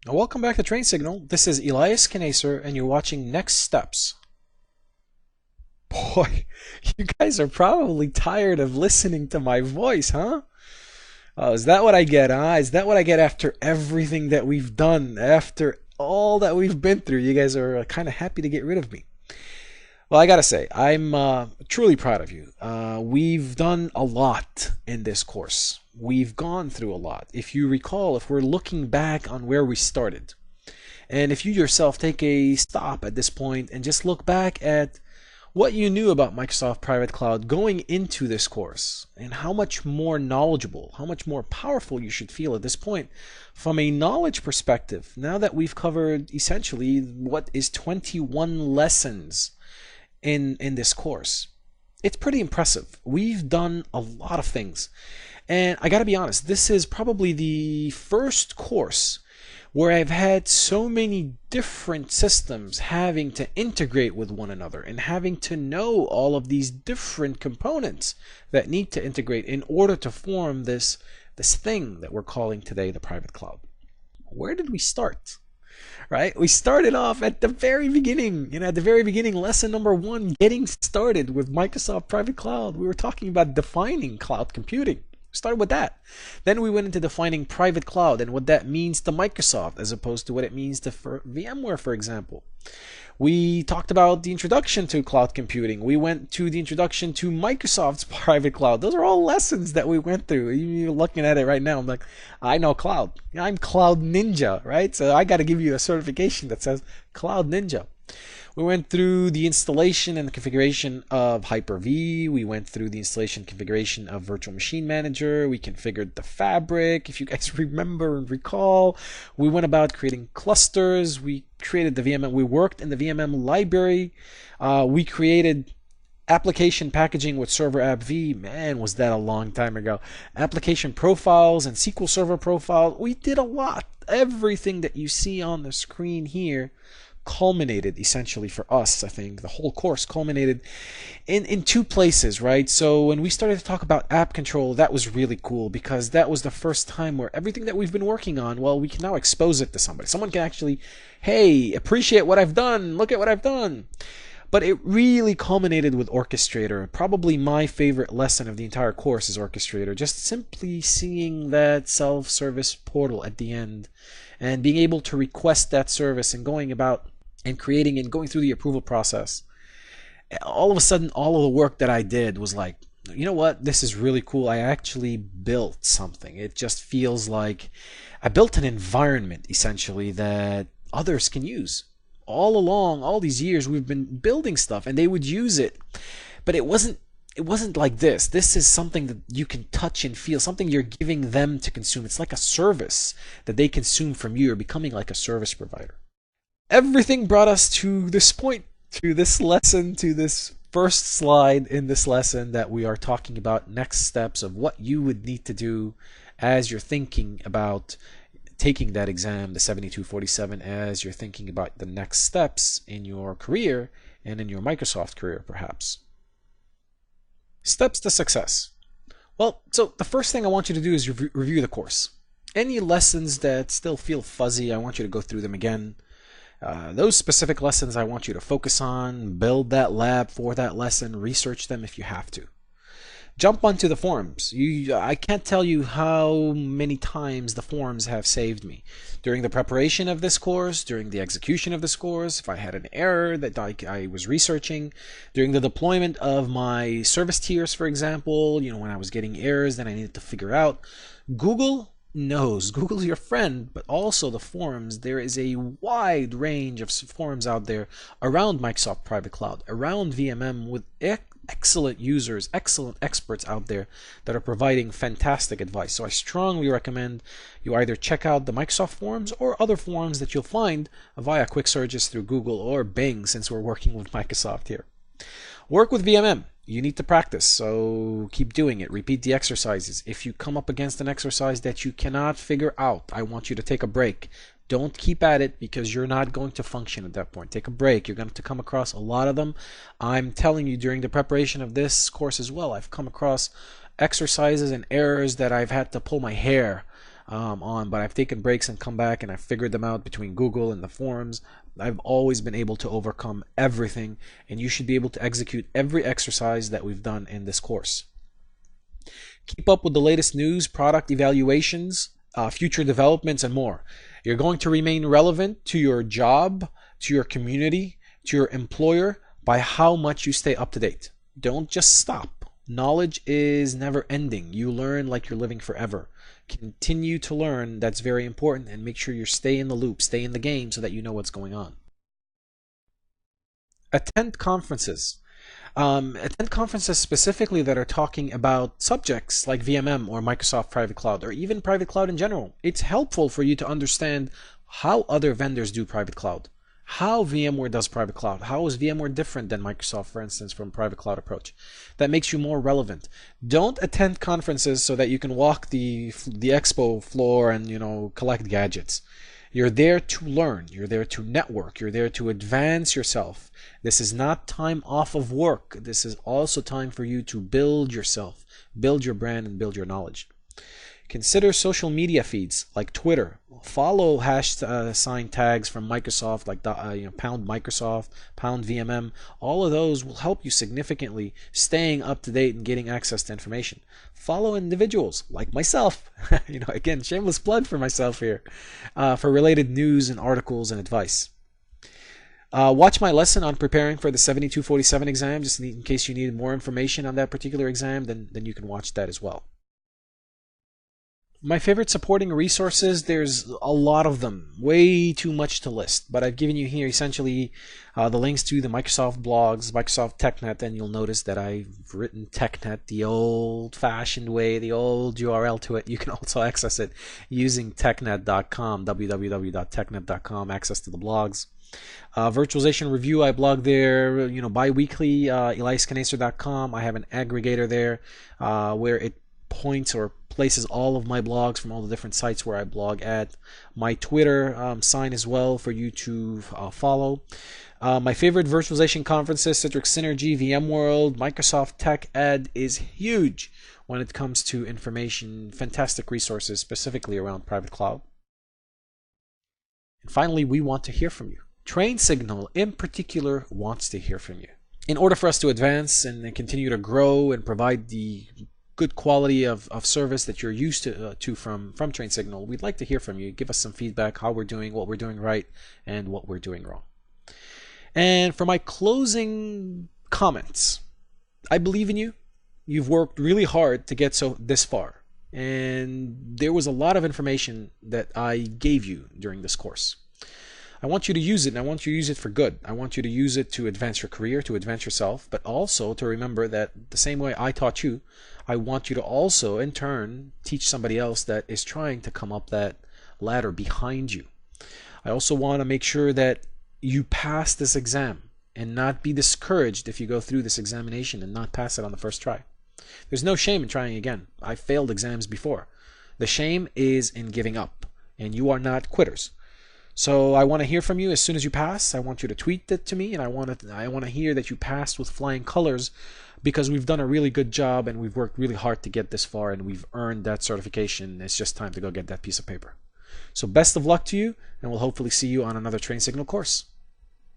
Welcome back to Train Signal. This is Elias Kanaser, and you're watching Next Steps. Boy, you guys are probably tired of listening to my voice, huh? Is that what I get, huh? Is that what I get after everything that we've done, after all that we've been through? You guys are kind of happy to get rid of me. Well, I gotta say, I'm truly proud of you. We've done a lot in this course. We've gone through a lot. If you recall, if we're looking back on where we started, and if you yourself take a stop at this point and just look back at what you knew about Microsoft Private Cloud going into this course, and how much more knowledgeable, how much more powerful you should feel at this point from a knowledge perspective, now that we've covered essentially what is 21 lessons in this course. It's pretty impressive. We've done a lot of things. And I gotta be honest, this is probably the first course where I've had so many different systems having to integrate with one another and having to know all of these different components that need to integrate in order to form this thing that we're calling today the private cloud. Where did we start? Right? We started off at the very beginning. At the very beginning, lesson number one, getting started with Microsoft Private Cloud. We were talking about defining cloud computing. Started with that. Then we went into defining private cloud and what that means to Microsoft as opposed to what it means to VMware, for example. We talked about the introduction to cloud computing. We went to the introduction to Microsoft's private cloud. Those are all lessons that we went through. You're looking at it right now. I'm like, I know cloud. I'm Cloud Ninja, right? So I got to give you a certification that says Cloud Ninja. We went through the installation and the configuration of Hyper-V. We went through the installation and configuration of Virtual Machine Manager. We configured the fabric. If you guys remember and recall, we went about creating clusters. We created the VMM. We worked in the VMM library. We created application packaging with Server App V. Man, was that a long time ago. Application profiles and SQL Server profile. We did a lot. Everything that you see on the screen here culminated essentially for us. I think the whole course culminated in two places, right? So when we started to talk about app control, that was really cool because that was the first time where everything that we've been working on, well, we can now expose it to somebody. Someone can actually, hey, appreciate what I've done. Look at what I've done. But it really culminated with Orchestrator. Probably my favorite lesson of the entire course is Orchestrator. Just simply seeing that self-service portal at the end and being able to request that service and going about and creating and going through the approval process. All of a sudden, all of the work that I did was like, you know what? This is really cool. I actually built something. It just feels like I built an environment essentially that others can use. All along, all these years, we've been building stuff and they would use it, but it wasn't like this. This is something that you can touch and feel, something you're giving them to consume. It's like a service that they consume from you. You're becoming like a service provider. Everything brought us to this point, to this lesson, to this first slide in this lesson that we are talking about next steps of what you would need to do as you're thinking about taking that exam, the 7247, as you're thinking about the next steps in your career and in your Microsoft career, perhaps. Steps to success. Well, so the first thing I want you to do is review the course. Any lessons that still feel fuzzy, I want you to go through them again. Those specific lessons I want you to focus on, build that lab for that lesson, research them if you have to. Jump onto the forums. I can't tell you how many times the forums have saved me. During the preparation of this course, during the execution of this course, if I had an error that I was researching, during the deployment of my service tiers, for example, when I was getting errors that I needed to figure out, Google knows. Google's your friend, but also the forums. There is a wide range of forums out there around Microsoft Private Cloud, around VMM, with excellent users, excellent experts out there that are providing fantastic advice. So I strongly recommend you either check out the Microsoft forums or other forums that you'll find via quick searches through Google or Bing, since we're working with Microsoft here. Work with VMM. You need to practice, so keep doing it. Repeat the exercises. If you come up against an exercise that you cannot figure out, I want you to take a break. Don't keep at it because you're not going to function at that point. Take a break. You're going to come across a lot of them. I'm telling you, during the preparation of this course as well, I've come across exercises and errors that I've had to pull my hair on, but I've taken breaks and come back and I've figured them out between Google and the forums. I've always been able to overcome everything, and you should be able to execute every exercise that we've done in this course. Keep up with the latest news, product evaluations, future developments, and more. You're going to remain relevant to your job, to your community, to your employer by how much you stay up to date. Don't just stop. Knowledge is never ending. You learn like you're living forever. Continue to learn. That's very important, and make sure you stay in the loop, stay in the game so that you know what's going on. Attend conferences. Attend conferences specifically that are talking about subjects like VMM or Microsoft Private Cloud or even private cloud in general. It's helpful for you to understand how other vendors do private cloud, how VMware does private cloud, how is VMware different than Microsoft, for instance, from private cloud approach. That makes you more relevant. Don't attend conferences so that you can walk the expo floor and collect gadgets. You're there to learn. You're there to network. You're there to advance yourself. This is not time off of work. This is also time for you to build yourself, build your brand, and build your knowledge. Consider social media feeds like Twitter. Follow sign tags from Microsoft like pound Microsoft, pound VMM. All of those will help you significantly staying up to date and getting access to information. Follow individuals like myself. Again, shameless plug for myself here, for related news and articles and advice. Watch my lesson on preparing for the 7247 exam, just in case you need more information on that particular exam, then you can watch that as well. My favorite supporting resources, there's a lot of them, way too much to list, but I've given you here essentially the links to the Microsoft blogs, Microsoft TechNet, and you'll notice that I've written TechNet the old-fashioned way, the old URL to it. You can also access it using technet.com, www.technet.com, access to the blogs. Virtualization Review, I blog there, bi-weekly, eliaskanaser.com. I have an aggregator there where it points or places all of my blogs from all the different sites where I blog at. My Twitter sign as well for you to follow. My favorite virtualization conferences, Citrix Synergy, VMworld, Microsoft TechEd is huge when it comes to information, fantastic resources specifically around private cloud. And finally, we want to hear from you. TrainSignal in particular wants to hear from you. In order for us to advance and continue to grow and provide the good quality of service that you're used to from TrainSignal, we'd like to hear from you. Give us some feedback, how we're doing, what we're doing right, and what we're doing wrong. And for my closing comments, I believe in you. You've worked really hard to get this far, and there was a lot of information that I gave you during this course. I want you to use it, and I want you to use it for good. I want you to use it to advance your career, to advance yourself, but also to remember that the same way I taught you, I want you to also, in turn, teach somebody else that is trying to come up that ladder behind you. I also want to make sure that you pass this exam and not be discouraged if you go through this examination and not pass it on the first try. There's no shame in trying again. I failed exams before. The shame is in giving up, and you are not quitters. So I want to hear from you as soon as you pass. I want you to tweet it to me, and I want to hear that you passed with flying colors, because we've done a really good job and we've worked really hard to get this far and we've earned that certification. It's just time to go get that piece of paper. So best of luck to you, and we'll hopefully see you on another TrainSignal course.